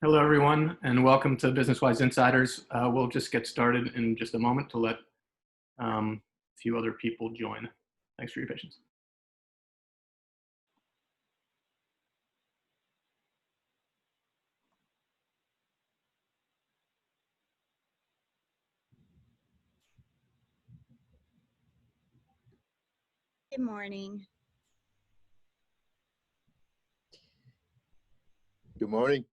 Hello, everyone, and welcome to BusinessWise Insiders. We'll just get started in just a moment to let a few other people join. Thanks for your patience. Good morning. Good morning.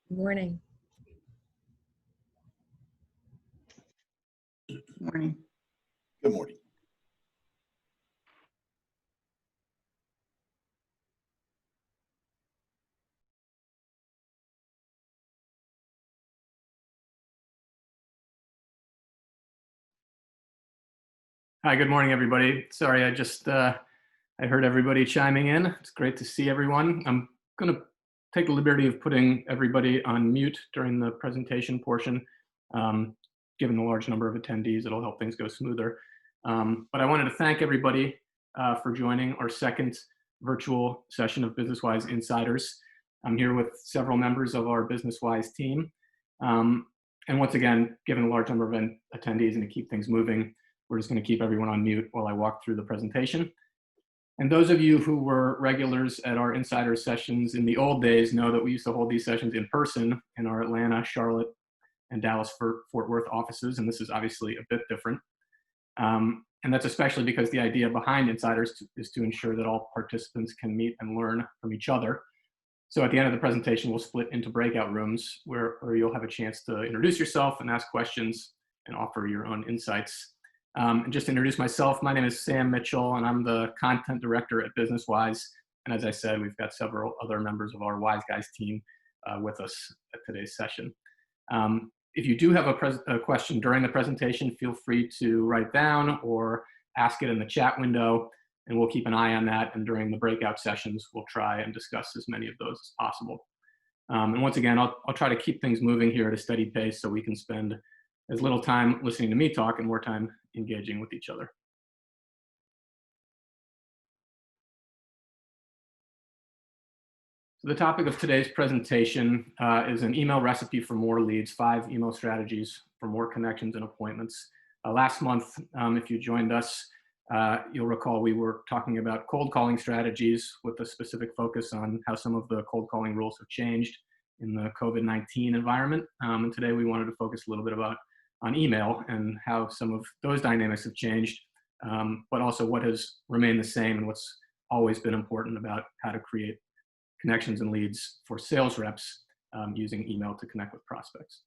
Good morning. Good morning. Good morning. Hi, good morning, everybody. Sorry, I heard everybody chiming in. It's great to see everyone. I'm going to take the liberty of putting everybody on mute during the presentation portion. Given the large number of attendees, it'll help things go smoother. But I wanted to thank everybody for joining our second virtual session of BusinessWise Insiders. I'm here with several members of our BusinessWise team. And once again, given the large number of attendees and to keep things moving, we're just going to keep everyone on mute while I walk through the presentation. And those of you who were regulars at our insider sessions in the old days know that we used to hold these sessions in person in our Atlanta, Charlotte, and Dallas Fort Worth offices, and this is obviously a bit different. And that's especially because the idea behind Insiders is to ensure that all participants can meet and learn from each other. So at the end of the presentation, we'll split into breakout rooms where you'll have a chance to introduce yourself and ask questions and offer your own insights. And just to introduce myself, my name is Sam Mitchell, and I'm the content director at BusinessWise. And as I said, we've got several other members of our Wise Guys team with us at today's session. If you do have a question during the presentation, feel free to write down or ask it in the chat window, and we'll keep an eye on that. And during the breakout sessions, we'll try and discuss as many of those as possible. And once again, I'll try to keep things moving here at a steady pace so we can spend as little time listening to me talk and more time engaging with each other. So the topic of today's presentation is an email recipe for more leads, 5 email strategies for more connections and appointments. Last month, if you joined us, you'll recall we were talking about cold calling strategies with a specific focus on how some of the cold calling rules have changed in the COVID-19 environment. And today we wanted to focus a little bit on email and how some of those dynamics have changed, but also what has remained the same and what's always been important about how to create connections and leads for sales reps using email to connect with prospects.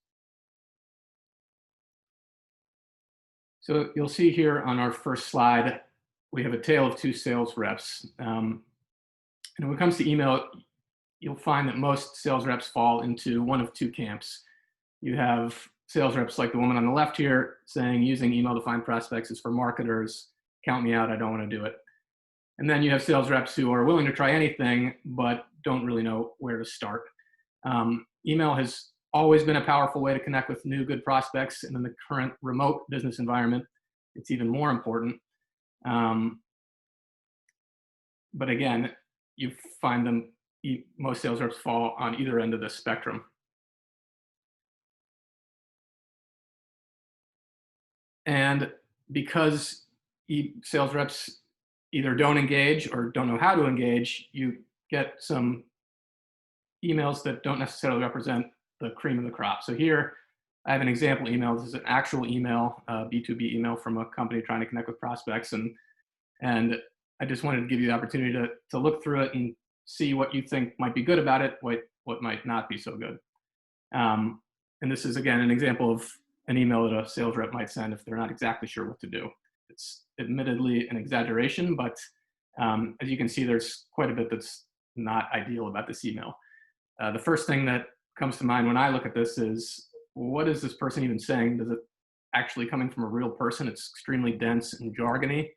So you'll see here on our first slide, we have a tale of 2 sales reps. And when it comes to email, you'll find that most sales reps fall into one of 2 camps. You have sales reps like the woman on the left here saying using email to find prospects is for marketers, count me out, I don't want to do it. And then you have sales reps who are willing to try anything, but don't really know where to start. Email has always been a powerful way to connect with new good prospects, and in the current remote business environment, it's even more important. But again, you find most sales reps fall on either end of the spectrum. And because sales reps either don't engage or don't know how to engage, you get some emails that don't necessarily represent the cream of the crop. So here I have an example email. This is an actual email, B2B email from a company trying to connect with prospects. And I just wanted to give you the opportunity to look through it and see what you think might be good about it, what might not be so good. And this is, again, an example of an email that a sales rep might send if they're not exactly sure what to do. It's admittedly an exaggeration, but as you can see, there's quite a bit that's not ideal about this email. The first thing that comes to mind when I look at this is, what is this person even saying? Does it actually coming from a real person? It's extremely dense and jargony.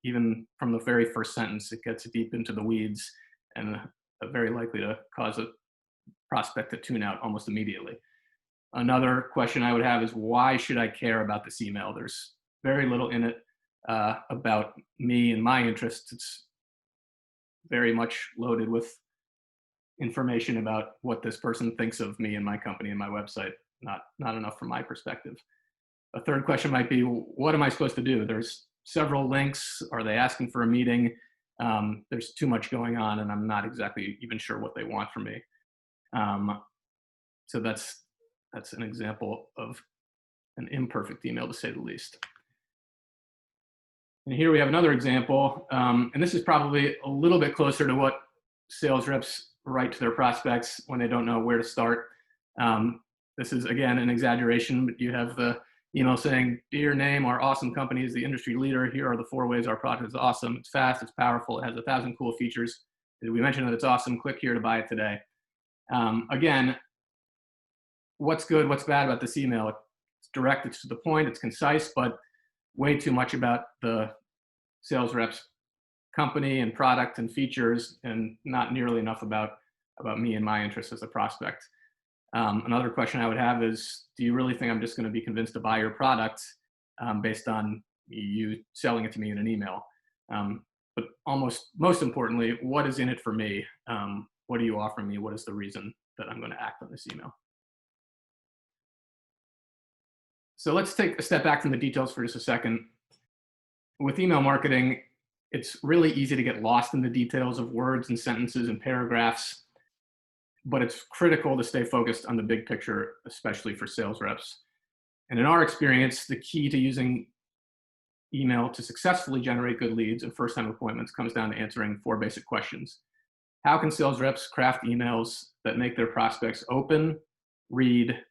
Even from the very first sentence, it gets deep into the weeds and very likely to cause a prospect to tune out almost immediately. Another question I would have is, why should I care about this email? There's very little in it about me and my interests. It's very much loaded with information about what this person thinks of me and my company and my website. Not enough from my perspective. A third question might be, what am I supposed to do? There's several links. Are they asking for a meeting? There's too much going on, and I'm not exactly even sure what they want from me. So that's an example of an imperfect email, to say the least. And here we have another example, and this is probably a little bit closer to what sales reps write to their prospects when they don't know where to start. This is, again, an exaggeration, but you have the email saying, "Dear name, our awesome company is the industry leader. Here are the 4 ways our product is awesome. It's fast, it's powerful, it has 1,000 cool features. Did we mention that it's awesome? Click here to buy it today." Again, what's good, what's bad about this email? It's direct, it's to the point, it's concise, but way too much about the sales rep's company and product and features, and not nearly enough about me and my interests as a prospect. Another question I would have is, do you really think I'm just going to be convinced to buy your product based on you selling it to me in an email? But most importantly, what is in it for me? What are you offering me? What is the reason that I'm going to act on this email? So let's take a step back from the details for just a second. With email marketing, it's really easy to get lost in the details of words and sentences and paragraphs, but it's critical to stay focused on the big picture, especially for sales reps. And in our experience, the key to using email to successfully generate good leads and first-time appointments comes down to answering 4 basic questions. How can sales reps craft emails that make their prospects open, read,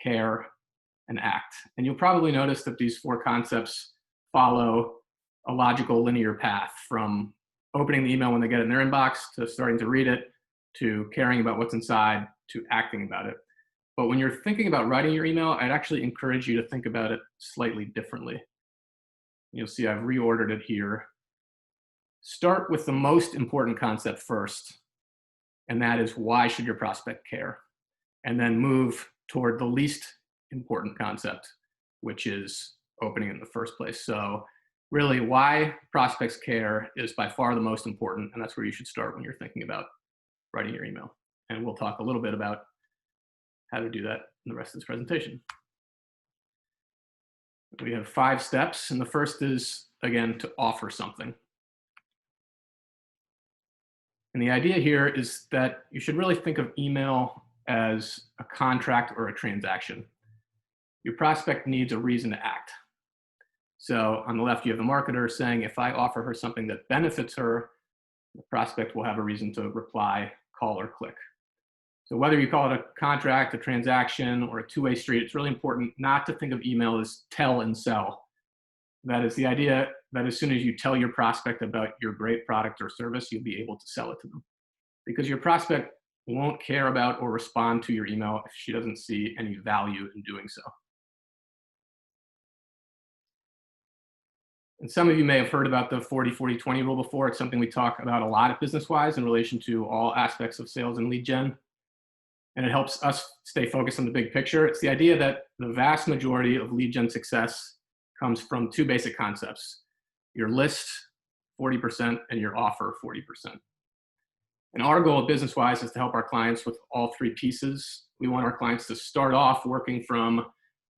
care, and act? And you'll probably notice that these 4 concepts follow a logical linear path, from opening the email when they get it in their inbox, to starting to read it, to caring about what's inside, to acting about it. But when you're thinking about writing your email, I'd actually encourage you to think about it slightly differently. You'll see I've reordered it here. Start with the most important concept first, and that is, why should your prospect care? And then move toward the least important concept, which is opening in the first place. So really, why prospects care is by far the most important, and that's where you should start when you're thinking about writing your email. And we'll talk a little bit about how to do that in the rest of this presentation. We have 5 steps, and the first is, again, to offer something. And the idea here is that you should really think of email as a contract or a transaction. Your prospect needs a reason to act. So on the left, you have the marketer saying, if I offer her something that benefits her, the prospect will have a reason to reply, call, or click. So whether you call it a contract, a transaction, or a two-way street, it's really important not to think of email as tell and sell. That is the idea that as soon as you tell your prospect about your great product or service, you'll be able to sell it to them. Because your prospect won't care about or respond to your email if she doesn't see any value in doing so. And some of you may have heard about the 40-40-20 rule before. It's something we talk about a lot at BusinessWise in relation to all aspects of sales and lead gen. And it helps us stay focused on the big picture. It's the idea that the vast majority of lead gen success comes from 2 basic concepts: your list, 40%, and your offer, 40%. And our goal at BusinessWise is to help our clients with all 3 pieces. We want our clients to start off working from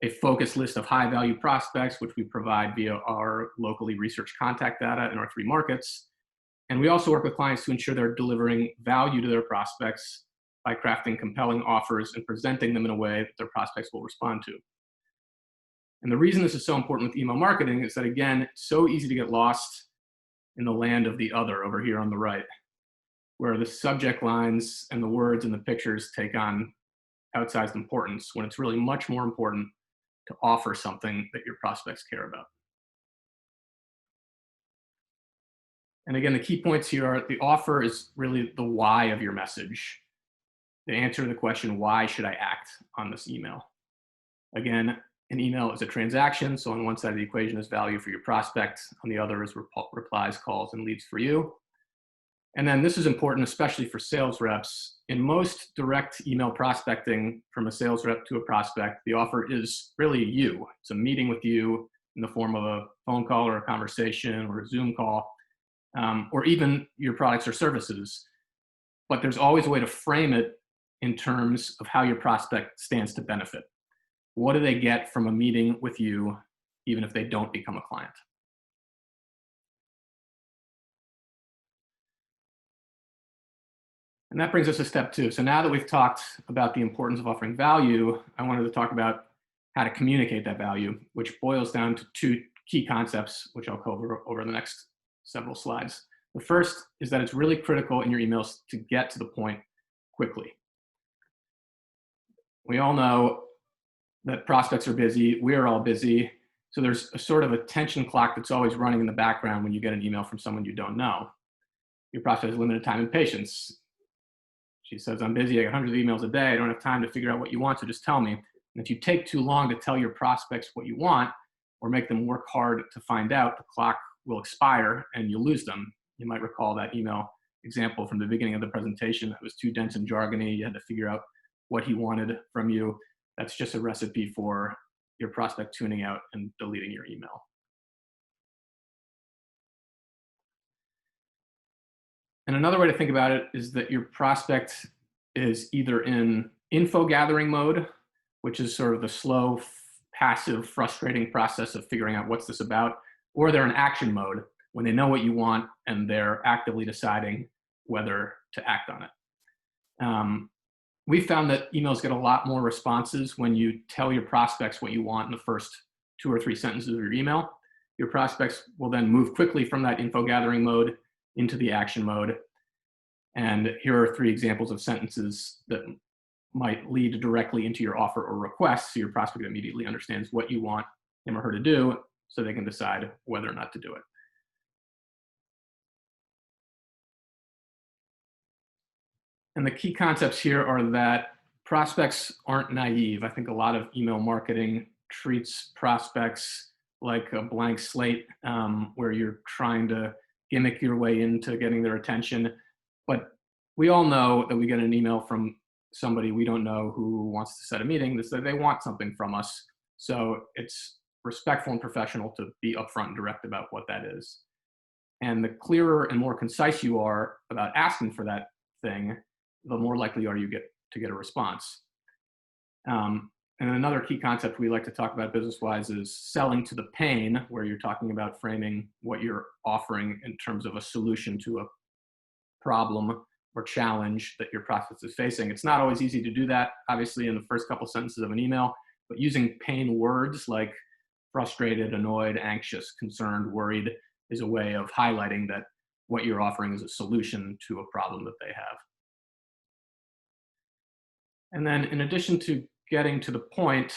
a focused list of high-value prospects, which we provide via our locally researched contact data in our 3 markets. And we also work with clients to ensure they're delivering value to their prospects by crafting compelling offers and presenting them in a way that their prospects will respond to. And the reason this is so important with email marketing is that, again, it's so easy to get lost in the land of the other over here on the right, where the subject lines and the words and the pictures take on outsized importance, when it's really much more important to offer something that your prospects care about. And again, the key points here are the offer is really the why of your message. The answer to the question, why should I act on this email? Again, an email is a transaction. So on one side of the equation is value for your prospect. On the other is replies, calls, and leads for you. And then this is important, especially for sales reps. In most direct email prospecting from a sales rep to a prospect, the offer is really you. It's a meeting with you in the form of a phone call or a conversation or a Zoom call. or even your products or services. But there's always a way to frame it in terms of how your prospect stands to benefit. What do they get from a meeting with you, even if they don't become a client? And that brings us to step 2. So now that we've talked about the importance of offering value, I wanted to talk about how to communicate that value, which boils down to 2 key concepts, which I'll cover over the next several slides. The first is that it's really critical in your emails to get to the point quickly. We all know that prospects are busy. We're all busy. So there's a sort of attention clock that's always running in the background when you get an email from someone you don't know. Your prospect has limited time and patience. She says, I'm busy. I got hundreds of emails a day. I don't have time to figure out what you want, so just tell me. And if you take too long to tell your prospects what you want or make them work hard to find out, the clock will expire and you'll lose them. You might recall that email example from the beginning of the presentation. It was too dense and jargony. You had to figure out what he wanted from you. That's just a recipe for your prospect tuning out and deleting your email. And another way to think about it is that your prospect is either in info gathering mode, which is sort of the slow, passive, frustrating process of figuring out what's this about, or they're in action mode when they know what you want and they're actively deciding whether to act on it. We found that emails get a lot more responses when you tell your prospects what you want in the first 2 or 3 sentences of your email. Your prospects will then move quickly from that info gathering mode into the action mode. And here are 3 examples of sentences that might lead directly into your offer or request, so your prospect immediately understands what you want him or her to do, so they can decide whether or not to do it. And the key concepts here are that prospects aren't naive. I think a lot of email marketing treats prospects like a blank slate, where you're trying to gimmick your way into getting their attention. But we all know that we get an email from somebody we don't know who wants to set a meeting that says they want something from us. So it's respectful and professional to be upfront and direct about what that is. And the clearer and more concise you are about asking for that thing, the more likely are you to get a response. And another key concept we like to talk about business-wise is selling to the pain, where you're talking about framing what you're offering in terms of a solution to a problem or challenge that your prospect is facing. It's not always easy to do that, obviously, in the first couple sentences of an email, but using pain words like frustrated, annoyed, anxious, concerned, worried is a way of highlighting that what you're offering is a solution to a problem that they have. And then in addition to getting to the point,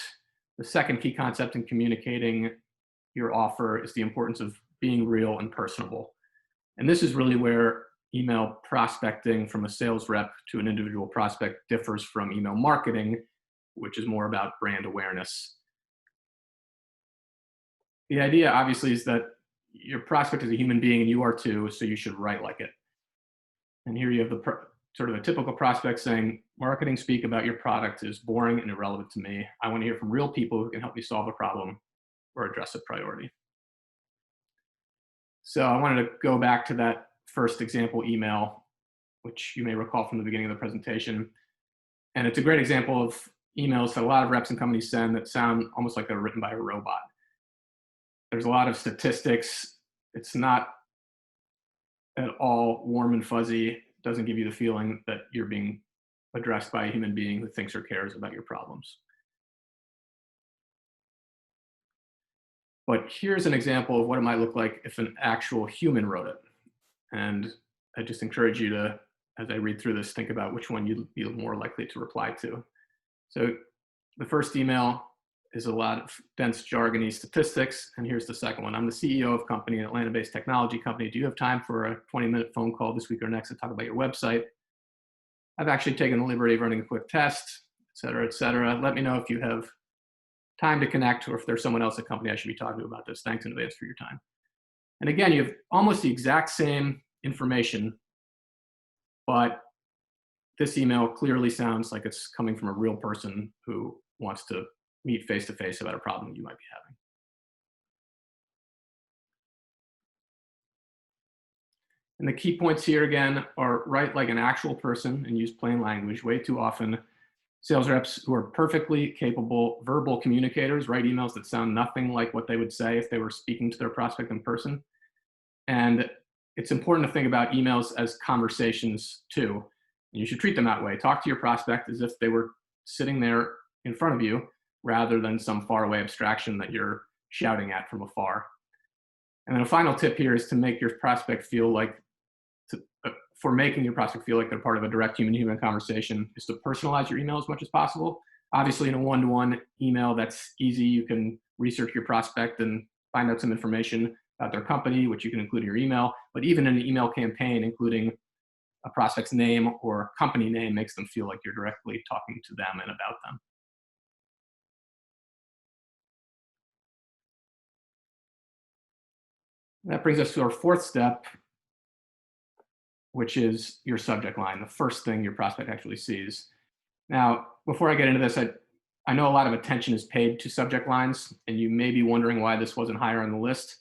the second key concept in communicating your offer is the importance of being real and personable. And this is really where email prospecting from a sales rep to an individual prospect differs from email marketing, which is more about brand awareness. The idea, obviously, is that your prospect is a human being and you are too, so you should write like it. And here you have the sort of a typical prospect saying, marketing speak about your product is boring and irrelevant to me. I want to hear from real people who can help me solve a problem or address a priority. So I wanted to go back to that first example email, which you may recall from the beginning of the presentation. And it's a great example of emails that a lot of reps and companies send that sound almost like they're written by a robot. There's a lot of statistics. It's not at all warm and fuzzy. It doesn't give you the feeling that you're being addressed by a human being who thinks or cares about your problems. But here's an example of what it might look like if an actual human wrote it. And I just encourage you to, as I read through this, think about which one you'd be more likely to reply to. So the first email is a lot of dense, jargony statistics. And here's the second one. I'm the CEO of company, an Atlanta-based technology company. Do you have time for a 20-minute phone call this week or next to talk about your website? I've actually taken the liberty of running a quick test, et cetera, et cetera. Let me know if you have time to connect or if there's someone else at the company I should be talking to about this. Thanks in advance for your time. And again, you have almost the exact same information, but this email clearly sounds like it's coming from a real person who wants to meet face-to-face about a problem you might be having. And the key points here again are write like an actual person and use plain language. Way too often, sales reps who are perfectly capable verbal communicators write emails that sound nothing like what they would say if they were speaking to their prospect in person. And it's important to think about emails as conversations too. And you should treat them that way. Talk to your prospect as if they were sitting there in front of you rather than some faraway abstraction that you're shouting at from afar. And then a final tip here is to make your prospect feel like, for making your prospect feel like they're part of a direct human-to-human conversation, is to personalize your email as much as possible. Obviously, in a one-to-one email, that's easy. You can research your prospect and find out some information about their company, which you can include in your email. But even in an email campaign, including a prospect's name or company name makes them feel like you're directly talking to them and about them. That brings us to our fourth step, which is your subject line, the first thing your prospect actually sees. Now, before I get into this, I know a lot of attention is paid to subject lines, and you may be wondering why this wasn't higher on the list.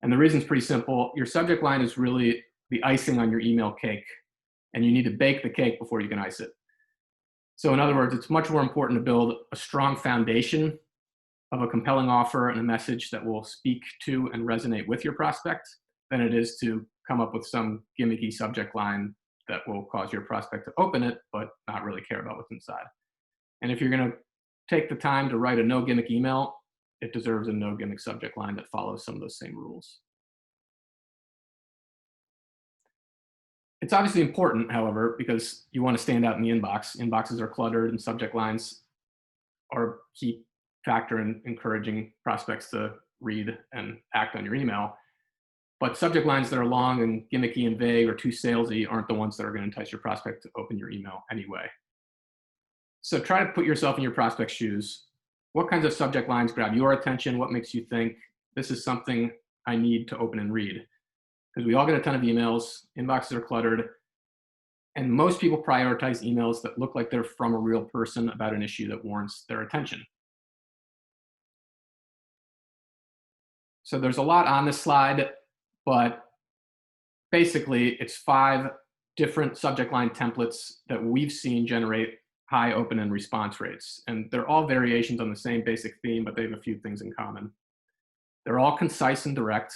And the reason's pretty simple. Your subject line is really the icing on your email cake, and you need to bake the cake before you can ice it. So in other words, it's much more important to build a strong foundation of a compelling offer and a message that will speak to and resonate with your prospect than it is to come up with some gimmicky subject line that will cause your prospect to open it, but not really care about what's inside. And if you're going to take the time to write a no gimmick email, it deserves a no gimmick subject line that follows some of those same rules. It's obviously important, however, because you want to stand out in the inbox. Inboxes are cluttered and subject lines are a key factor in encouraging prospects to read and act on your email. But subject lines that are long and gimmicky and vague or too salesy aren't the ones that are going to entice your prospect to open your email anyway. So try to put yourself in your prospect's shoes. What kinds of subject lines grab your attention? What makes you think this is something I need to open and read? Because we all get a ton of emails, inboxes are cluttered, and most people prioritize emails that look like they're from a real person about an issue that warrants their attention. So there's a lot on this slide, but basically it's 5 different subject line templates that we've seen generate high open and response rates. And they're all variations on the same basic theme, but they have a few things in common. They're all concise and direct.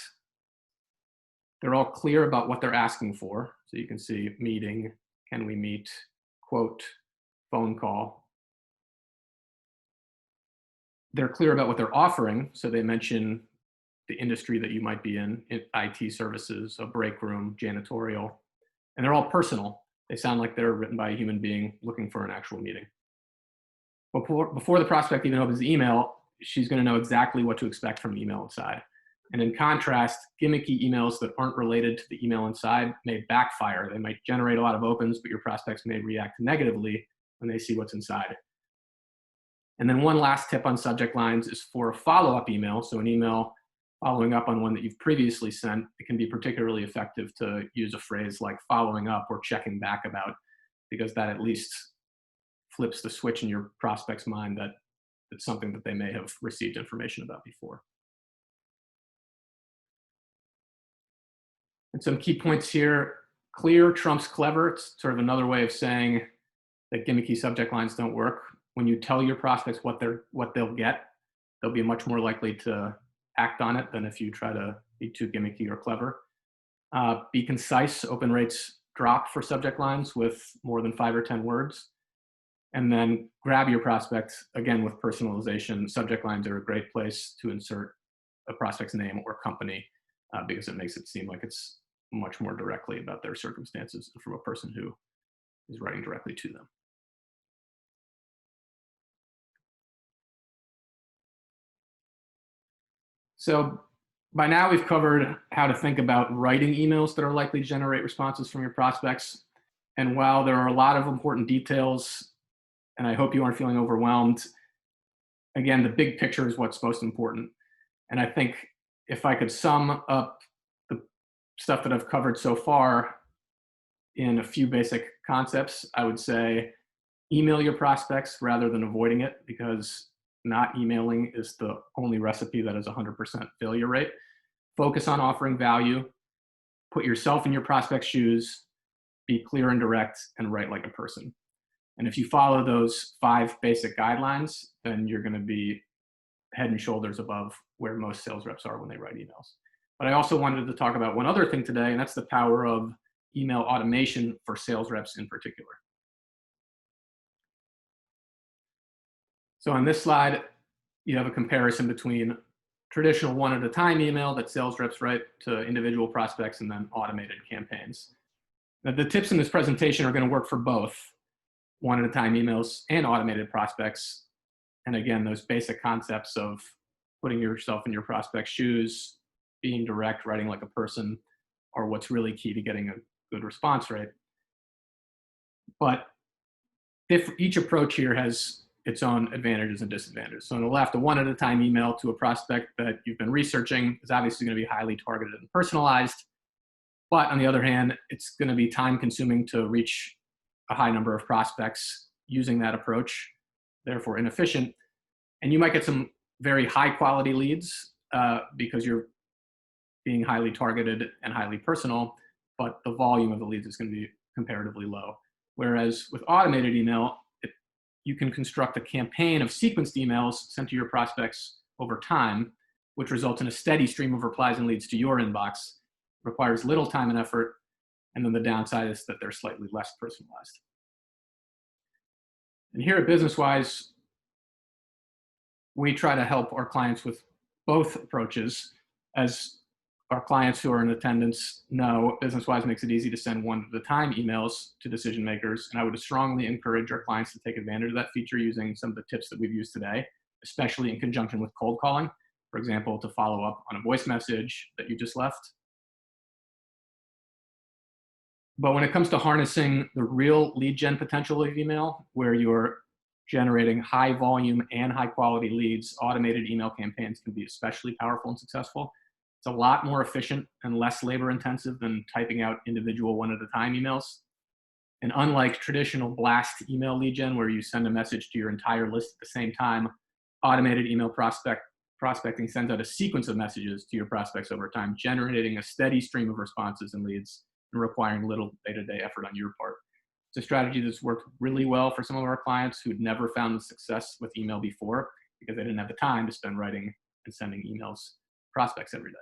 They're all clear about what they're asking for. So you can see meeting, can we meet, quote, phone call. They're clear about what they're offering. So they mention the industry that you might be in IT services, a break room, janitorial, and they're all personal. They sound like they're written by a human being looking for an actual meeting. Before the prospect even opens the email, she's going to know exactly what to expect from the email inside. And in contrast, gimmicky emails that aren't related to the email inside may backfire. They might generate a lot of opens, but your prospects may react negatively when they see what's inside. And then one last tip on subject lines is for a follow-up email. So an email following up on one that you've previously sent, it can be particularly effective to use a phrase like following up or checking back about, because that at least flips the switch in your prospect's mind that it's something that they may have received information about before. And some key points here: clear trumps clever. It's sort of another way of saying that gimmicky subject lines don't work. When you tell your prospects what they'll get, they'll be much more likely to act on it than if you try to be too gimmicky or clever. Be concise. Open rates drop for subject lines with more than 5 or 10 words. And then grab your prospects, again, with personalization. Subject lines are a great place to insert a prospect's name or company because it makes it seem like it's much more directly about their circumstances from a person who is writing directly to them. So by now we've covered how to think about writing emails that are likely to generate responses from your prospects. And while there are a lot of important details, and I hope you aren't feeling overwhelmed, again, the big picture is what's most important. And I think if I could sum up the stuff that I've covered so far in a few basic concepts, I would say email your prospects rather than avoiding it, because not emailing is the only recipe that has a 100% failure rate. Focus on offering value. put yourself in your prospect's shoes, be clear and direct, and write like a person. And if you follow those 5 basic guidelines, then you're going to be head and shoulders above where most sales reps are when they write emails. But I also wanted to talk about one other thing today, and that's the power of email automation for sales reps in particular. So on this slide, you have a comparison between traditional one-at-a-time email that sales reps write to individual prospects and then automated campaigns. Now, the tips in this presentation are going to work for both one-at-a-time emails and automated prospects. And again, those basic concepts of putting yourself in your prospect's shoes, being direct, writing like a person, are what's really key to getting a good response rate. But if each approach here has its own advantages and disadvantages. So on the left, a one-at-a-time email to a prospect that you've been researching is obviously going to be highly targeted and personalized. But on the other hand, it's going to be time-consuming to reach a high number of prospects using that approach, therefore inefficient. And you might get some very high-quality leads because you're being highly targeted and highly personal, but the volume of the leads is going to be comparatively low. Whereas with automated email, you can construct a campaign of sequenced emails sent to your prospects over time, which results in a steady stream of replies and leads to your inbox, requires little time and effort, and then the downside is that they're slightly less personalized. And here at BusinessWise, we try to help our clients with both approaches. As our clients who are in attendance know, BusinessWise makes it easy to send one-at-a-time emails to decision makers, and I would strongly encourage our clients to take advantage of that feature using some of the tips that we've used today, especially in conjunction with cold calling. For example, to follow up on a voice message that you just left. But when it comes to harnessing the real lead gen potential of email, where you're generating high volume and high quality leads, automated email campaigns can be especially powerful and successful. It's a lot more efficient and less labor intensive than typing out individual one-at-a-time emails. And unlike traditional blast email lead gen, where you send a message to your entire list at the same time, automated email prospecting sends out a sequence of messages to your prospects over time, generating a steady stream of responses and leads and requiring little day-to-day effort on your part. It's a strategy that's worked really well for some of our clients who'd never found success with email before because they didn't have the time to spend writing and sending emails to prospects every day.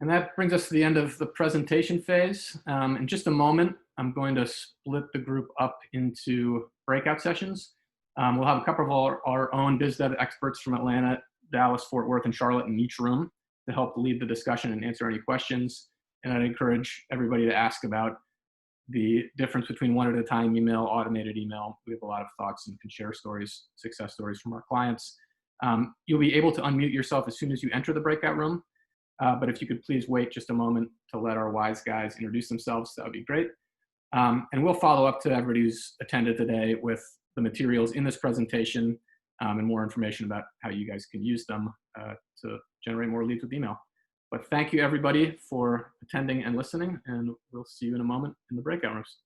And that brings us to the end of the presentation phase. In just a moment, I'm going to split the group up into breakout sessions. We'll have a couple of our own biz dev experts from Atlanta, Dallas, Fort Worth, and Charlotte in each room to help lead the discussion and answer any questions. And I'd encourage everybody to ask about the difference between one-at-a-time email, automated email. We have a lot of thoughts and can share stories, success stories from our clients. You'll be able to unmute yourself as soon as you enter the breakout room. But if you could please wait just a moment to let our wise guys introduce themselves, that would be great. And we'll follow up to everybody who's attended today with the materials in this presentation and more information about how you guys can use them to generate more leads with email. But thank you everybody for attending and listening, and we'll see you in a moment in the breakout rooms.